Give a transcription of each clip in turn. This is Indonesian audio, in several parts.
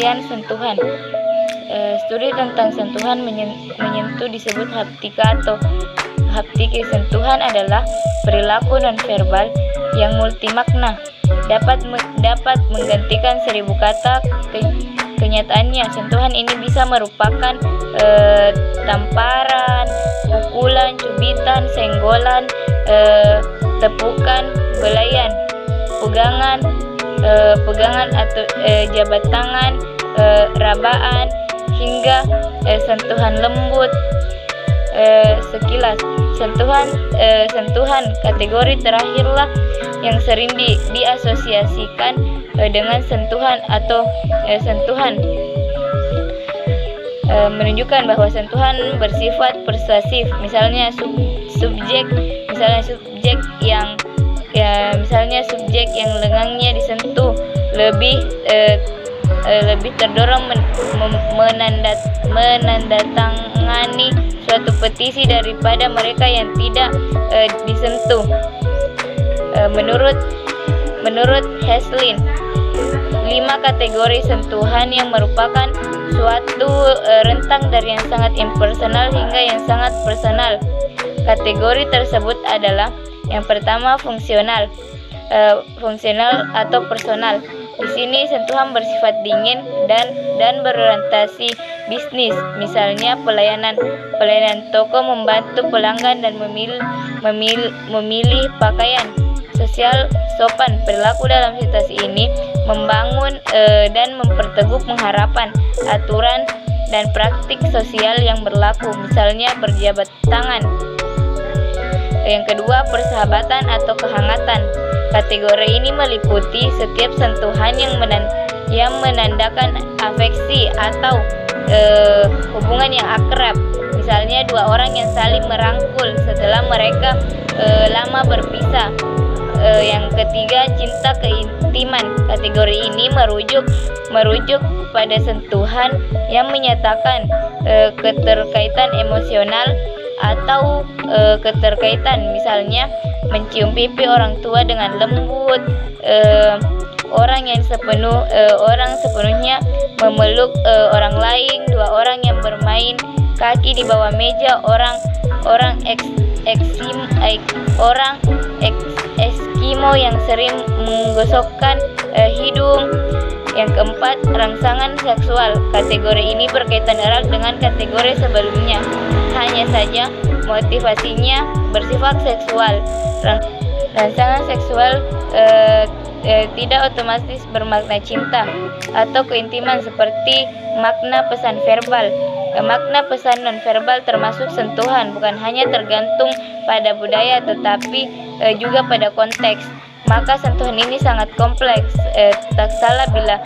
pengertian sentuhan. Studi tentang sentuhan menyentuh disebut haptika atau haptiki. Sentuhan adalah perilaku nonverbal yang multimakna, dapat menggantikan 1000 kata. Kenyataannya, sentuhan ini bisa merupakan tamparan, pukulan, cubitan, senggolan, tepukan, belayan, pegangan atau jabat tangan, rabaan, hingga sentuhan lembut sekilas. Sentuhan kategori terakhirlah yang sering diasosiasikan dengan sentuhan atau sentuhan menunjukkan bahwa sentuhan bersifat persuasif. Misalnya subjek yang lengannya disentuh lebih terdorong menandatangani suatu petisi daripada mereka yang tidak disentuh. Menurut Heslin, 5 kategori sentuhan yang merupakan suatu rentang dari yang sangat impersonal hingga yang sangat personal. Kategori tersebut adalah: yang pertama, fungsional atau personal. Di sini sentuhan bersifat dingin dan berorientasi bisnis. Misalnya pelayanan toko membantu pelanggan dan memilih pakaian. Sosial sopan, perilaku dalam situasi ini membangun dan memperteguh pengharapan, aturan dan praktik sosial yang berlaku, misalnya berjabat tangan. Yang kedua, persahabatan atau kehangatan. Kategori ini meliputi setiap sentuhan yang menandakan afeksi atau hubungan yang akrab. Misalnya 2 orang yang saling merangkul setelah mereka lama berpisah. Yang ketiga, cinta keintiman. Kategori ini merujuk pada sentuhan yang menyatakan keterkaitan emosional atau keterkaitan, misalnya mencium pipi orang tua dengan lembut, orang sepenuhnya memeluk orang lain, 2 orang yang bermain kaki di bawah meja, orang Eskimo yang sering menggosokkan hidung. Yang keempat, rangsangan seksual. Kategori ini berkaitan erat dengan kategori sebelumnya, hanya saja motivasinya bersifat seksual. Rangsangan seksual tidak otomatis bermakna cinta atau keintiman seperti makna pesan verbal. Makna pesan nonverbal termasuk sentuhan bukan hanya tergantung pada budaya tetapi juga pada konteks. Maka sentuhan ini sangat kompleks. Tak salah bila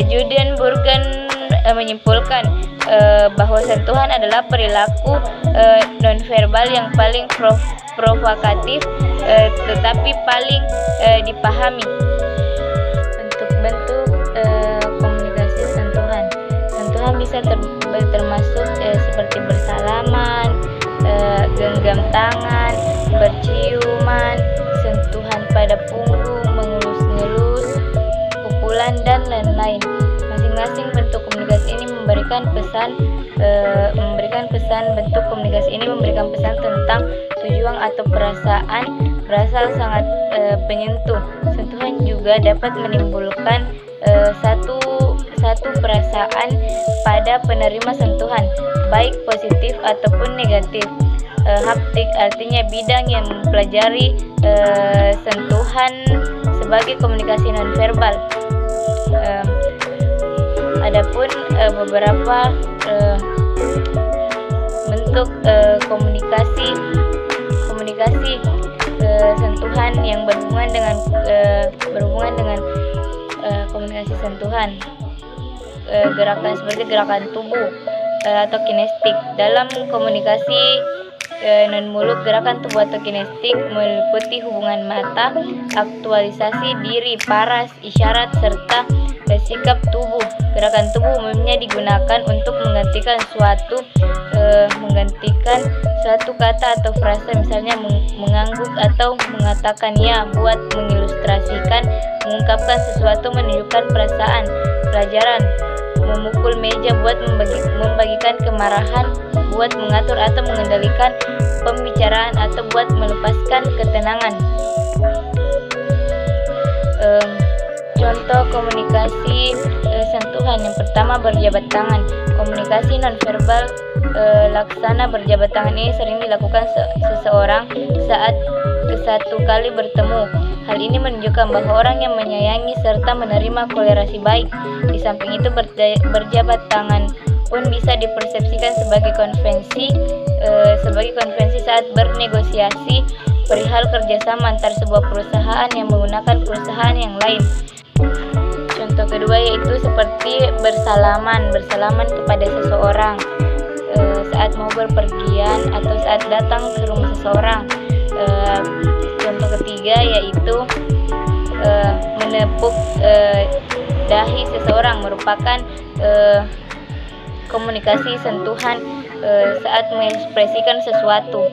Julian Burgen menyimpulkan bahwa sentuhan adalah perilaku nonverbal yang paling provokatif tetapi paling dipahami. Bentuk-bentuk komunikasi sentuhan. Sentuhan bisa termasuk seperti bersalaman, genggam tangan, berciuman, sentuhan pada punggung, mengelus-ngelus, pukulan, dan lain-lain. Masing-masing bentuk komunikasi ini memberikan pesan. Bentuk komunikasi ini memberikan pesan tentang tujuan atau perasaan berasal sangat penyentuh. Sentuhan juga dapat menimbulkan satu perasaan pada penerima sentuhan, baik positif ataupun negatif. Haptik artinya bidang yang mempelajari sentuhan sebagai komunikasi nonverbal. Adapun beberapa bentuk komunikasi sentuhan yang berhubungan dengan komunikasi sentuhan. Gerakan seperti gerakan tubuh atau kinestik. Dalam komunikasi non mulut, gerakan tubuh atau kinestik meliputi hubungan mata, aktualisasi diri, paras, isyarat, serta sikap tubuh. Gerakan tubuh umumnya digunakan untuk menggantikan suatu kata atau frasa, misalnya mengangguk atau mengatakan ya, buat mengilustrasikan, mengungkapkan sesuatu, menunjukkan perasaan, pelajaran. memukul meja buat membagikan kemarahan, buat mengatur atau mengendalikan pembicaraan, atau buat melepaskan ketenangan. Contoh komunikasi sentuhan. Yang pertama, berjabat tangan. Komunikasi nonverbal laksana berjabat tangan ini sering dilakukan seseorang saat satu kali bertemu. Hal ini menunjukkan bahwa orang yang menyayangi serta menerima kolerasi baik. Di samping itu, berjabat tangan pun bisa dipersepsikan sebagai konvensi saat bernegosiasi perihal kerjasama antar sebuah perusahaan yang menggunakan perusahaan yang lain. Contoh kedua yaitu seperti bersalaman kepada seseorang saat mau berpergian atau saat datang ke rumah seseorang. Contoh ketiga yaitu menepuk dahi seseorang, merupakan komunikasi sentuhan saat mengekspresikan sesuatu.